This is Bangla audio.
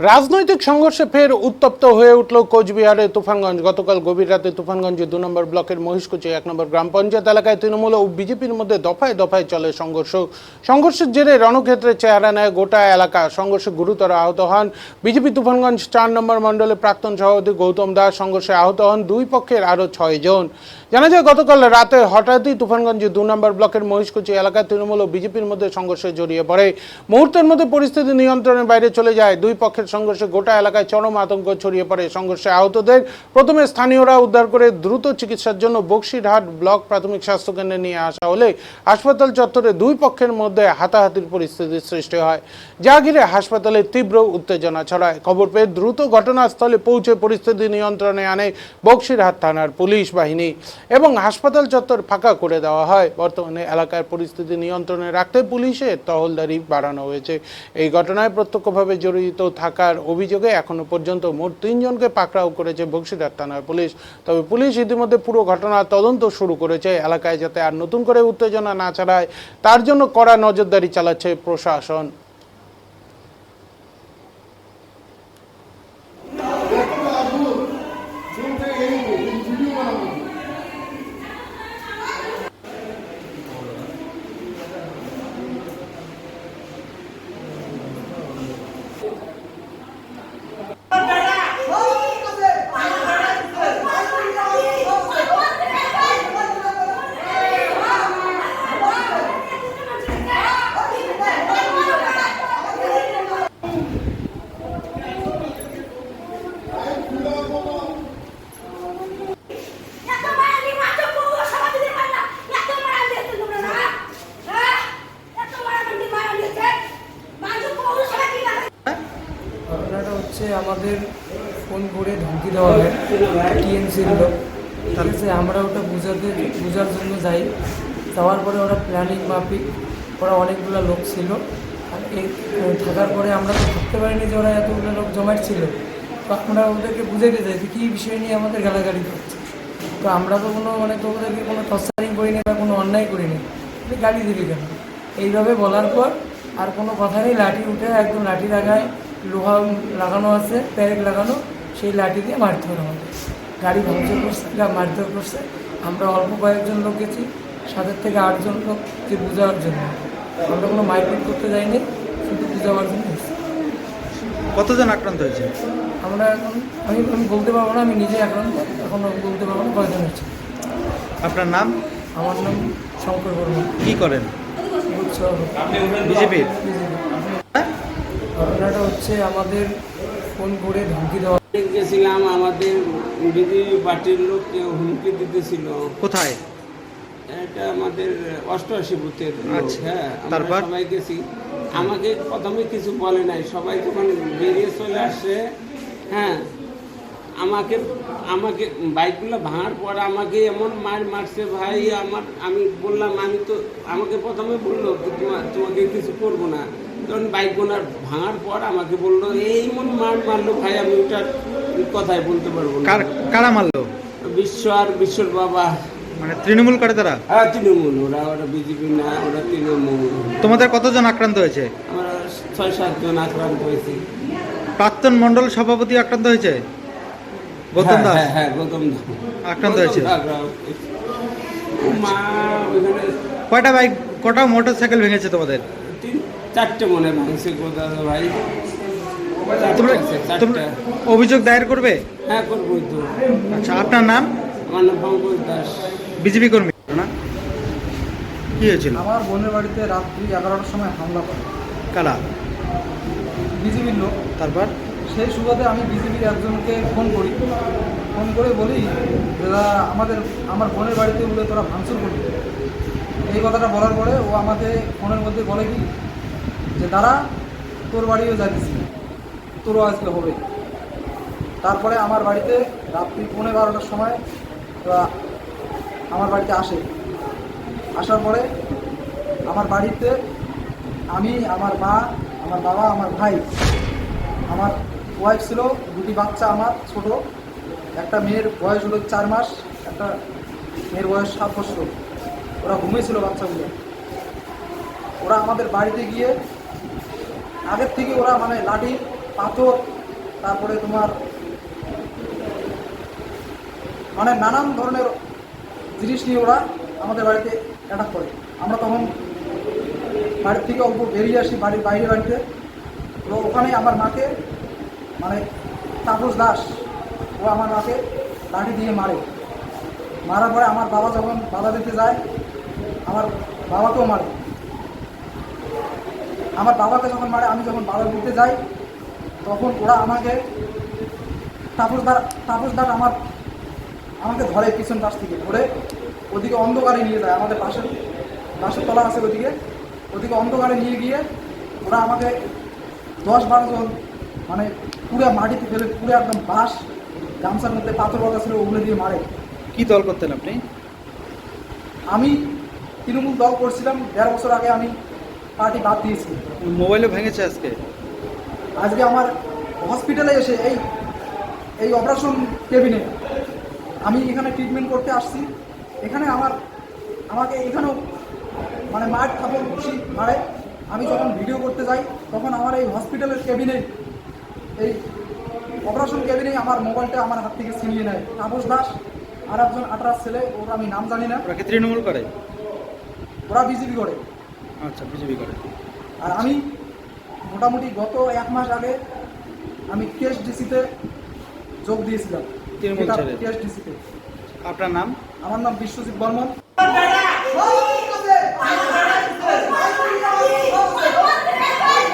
রাজনৈতিক সংঘর্ষে ফের উত্তপ্ত হয়ে উঠল কোচবিহারের তুফানগঞ্জ। গতকাল গভীর রাতে তুফানগঞ্জে ২ নম্বর ব্লকের মহিষকুচি ১ নম্বর গ্রাম পঞ্চায়েত এলাকায় তৃণমূল ও বিজেপির মধ্যে দফায় দফায় চলে সংঘর্ষের জেরে রণক্ষেত্রে চেহারা নেয় গোটা এলাকা। সংঘর্ষে গুরুতর আহত হন বিজেপি তুফানগঞ্জ ৪ নম্বর মণ্ডলের প্রাক্তন সভাপতি গৌতম দাস। সংঘর্ষে আহত হন দুই পক্ষের আরও ৬ জন। জানা যায় গতকাল রাতে হঠাৎই তুফানগঞ্জে ২ নম্বর ব্লকের মহিষকুচি এলাকায় তৃণমূল ও বিজেপির মধ্যে সংঘর্ষে জড়িয়ে পড়ে। মুহূর্তের মধ্যে পরিস্থিতি নিয়ন্ত্রণের বাইরে চলে যায়। দুই পক্ষের সংঘর্ষে গোটা এলাকায় চরম আতঙ্ক ছড়িয়ে পড়ে। সংঘর্ষে আহতদের প্রথমে স্থানীয়রা উদ্ধার করে দ্রুত চিকিৎসার জন্য বক্সিরহাট ব্লক প্রাথমিক স্বাস্থ্যকেন্দ্রে নিয়ে আসা হলে হাসপাতাল চত্বরে দুই পক্ষের মধ্যে হাতাহাতির পরিস্থিতির সৃষ্টি হয়, যা ঘিরে হাসপাতালে তীব্র উত্তেজনা ছড়ায়। খবর পেয়ে দ্রুত ঘটনাস্থলে পৌঁছে পরিস্থিতি নিয়ন্ত্রণে আনে বক্সিরহাট থানার পুলিশ বাহিনী এবং হাসপাতাল চত্বর ফাঁকা করে দেওয়া হয়। বর্তমানে এলাকার পরিস্থিতি নিয়ন্ত্রণে রাখতে পুলিশের টহলদারি বাড়ানো হয়েছে। এই ঘটনায় প্রত্যক্ষভাবে জড়িত থাকার অভিযোগে এখনো পর্যন্ত মোট ৩ জনকে পাকড়াও করেছে বক্সিরহাট থানার পুলিশ। তবে পুলিশ ইতিমধ্যে পুরো ঘটনার তদন্ত শুরু করেছে। এলাকায় যাতে আর নতুন করে উত্তেজনা না ছড়ায় তার জন্য কড়া নজরদারি চালাচ্ছে প্রশাসন। ঘটনাটা হচ্ছে আমাদের ফোন করে ধমকি দেওয়া হয় টিএমসির লোক। ঠিক আছে, আমরা ওটা বোঝার জন্য যাই। যাওয়ার পরে ওরা প্ল্যানিং মাফিক ওরা অনেকগুলো লোক ছিল। আর এই থাকার পরে আমরা তো ভাবতে পারিনি যে ওরা এতগুলো লোক জমায়েত ছিল। তো আমরা ওদেরকে বুঝাইতে চাই যে কী বিষয় নিয়ে আমাদের গালাগালি করছে। তো আমরা তো তো ওদেরকে কোনো টর্চারিং করিনি বা কোনো অন্যায় করিনি, গালি দিবি কেন এইভাবে বলার পর আর কোনো কথা নেই, লাঠি উঠে একদম লাঠি লাগায়, লোহা লাগানো আছে, প্যারেক লাগানো, সেই লাঠি দিয়ে মারধর আমাদের গাড়ি ভাঙচুর করছে, মারধর করছে। আমরা অল্প কয়েকজন লোক গেছি, 7 থেকে 8 জন লোক যে বোঝাবার জন্য। আমরা কোনো মারপিট করতে যাইনি, শুধু বোঝাবার জন্য এসেছি। কতজন আক্রান্ত হয়েছে? আমরা এখন আমি বলতে পারবো না, আমি নিজে আক্রান্ত, এখন বলতে পারবো না কয়জন হচ্ছে। আপনার নাম? আমার নাম শঙ্কর বর্মা। কি করেন? বিজেপি। বিজেপির? ঘটনাটা হচ্ছে আমাদের ফোন করে ধমকি দেওয়া। গেছিলাম, আমাদের বিজেপি পার্টির লোককে হুমকি দিতেছিল। কোথায়? এটা আমাদের 88 বুথের লোক। হ্যাঁ, তারপর সবাই গেছি। আমাকে প্রথমে কিছু বলে নাই, সবাই যখন বেরিয়ে চলে আসছে, হ্যাঁ, আমাকে বাইকগুলো ভাঙার পর আমাকে এমন মারছে ভাই। আমি বললাম, আমাকে প্রথমে বললো তোমাকে কিছু করবো না। তখন বাইকগুলো ভাঙার পর আমাকে বললো এইমন মারলো ভাই, আমি ওটার কথাই বলতে পারবো না। কারা মারলো? বিশ্বর বাবা। মানে তৃণমূল করে তারা? হ্যাঁ, তৃণমূল। ওরা বিজেপি না, ওরা তৃণমূল। তোমাদের কতজন আক্রান্ত হয়েছে? আমরা 6-7 জন আক্রান্ত হয়েছি। প্রাক্তন মণ্ডল সভাপতি আক্রান্ত হয়েছে, গৌতম দাস? হ্যাঁ, গৌতম দাস আক্রান্ত হয়েছে। মা ওইখানে কয়টা বাইক, কটা মোটরসাইকেল ভেঙেছে তোমাদের? 4টে মনে ভাঙছে ভাই। তোমরা অভিযোগ দায়ের করবে? হ্যাঁ, করবোই তো। আচ্ছা, আপনার নাম? আমার নাম পঙ্কজ দাস, বিজেপি কর্মী। না, কি হয়েছিল? আমার বোনের বাড়িতে রাত্রি 11টার সময় হামলা করে। কারা? বিজেপির লোক। তারপর সেই সুবাদে আমি বিজেপির একজনকে ফোন করে বলি, যারা আমার বোনের বাড়িতে বলে তোরা ভাঙচুর করবি। এই কথাটা বলার পরে ও আমাকে ফোনের মধ্যে বলে কি যে তারা তোর বাড়িও যাচ্ছি, তোরও আজকে হবে। তারপরে আমার বাড়িতে রাত্রি 11:15টার সময় ওরা আমার বাড়িতে আসার পরে আমার বাড়িতে আমি, আমার মা, আমার বাবা, আমার ভাই, আমার ওয়াইফ ছিল, 2টি বাচ্চা আমার ছোট, একটা মেয়ের বয়স হলো 4 মাস, একটা মেয়ের বয়স 7 বছর। ওরা ঘুমিয়েছিল বাচ্চাগুলো। ওরা আমাদের বাড়িতে গিয়ে আগের থেকে ওরা লাঠি পাথর, তারপরে তোমার মানে নানান ধরনের জিনিস নিয়ে ওরা আমাদের বাড়িতে অ্যাটাক করে। আমরা তখন বাড়ির থেকে অল্প বেরিয়ে আসি, বাড়ির বাড়িতে। তো ওখানে আমার মাকে মানে তাপস দাস ও আমার মাকে লাঠি দিয়ে মারে। মারার পরে আমার বাবা যখন বাধা দিতে যায়, আমার বাবাকেও মারে। আমার বাবাকে যখন মারে, আমি যখন বাধা দিতে যাই, তখন ওরা আমাকে তাপস দাস আমাকে ধরে পিছন পাশ থেকে ধরে ওদিকে অন্ধকারে নিয়ে যায়। আমাদের বাসের তলা আছে ওদিকে অন্ধকারে নিয়ে গিয়ে ওরা আমাকে 10-12 জন মানে পুরো মাটিতে ফেলে, পুরো একদম বাঁশ গামছার মধ্যে পাথর বাঁধা ছিল, ওগুলো দিয়ে মারে। কি দল করতেন আপনি? আমি তৃণমূল দল করছিলাম। 1.5 বছর আগে আমি পার্টি বাদ দিয়েছি। মোবাইলও ভেঙেছে আজকে? আজকে আমার হসপিটালে এসে এই অপারেশন কেবিনে আমি এখানে ট্রিটমেন্ট করতে আসছি। এখানে আমাকে এখানেও মানে মার খাবার ঘুষি মারে। আমি যখন ভিডিও করতে যাই, তখন আমার এই হসপিটালের কেবিনে, এই অপারেশন কেবিনে আমার মোবাইলটা আমার হাত থেকে ছিনিয়ে নেয় তাপস দাস আর একজন 18 ছেলে, ওরা আমি নাম জানি না। ওরা কি তৃণমূল করে? ওরা বিজেপি করে। আচ্ছা, বিজেপি করে। আর আমি মোটামুটি গত 1 মাস আগে আমি কেএসডিসিতে যোগ দিয়েছিলাম। তৃণমূল ছেড়ে? কেএসডিসিতে। আপনার নাম? আমার নাম বিশ্বজিৎ বর্মন।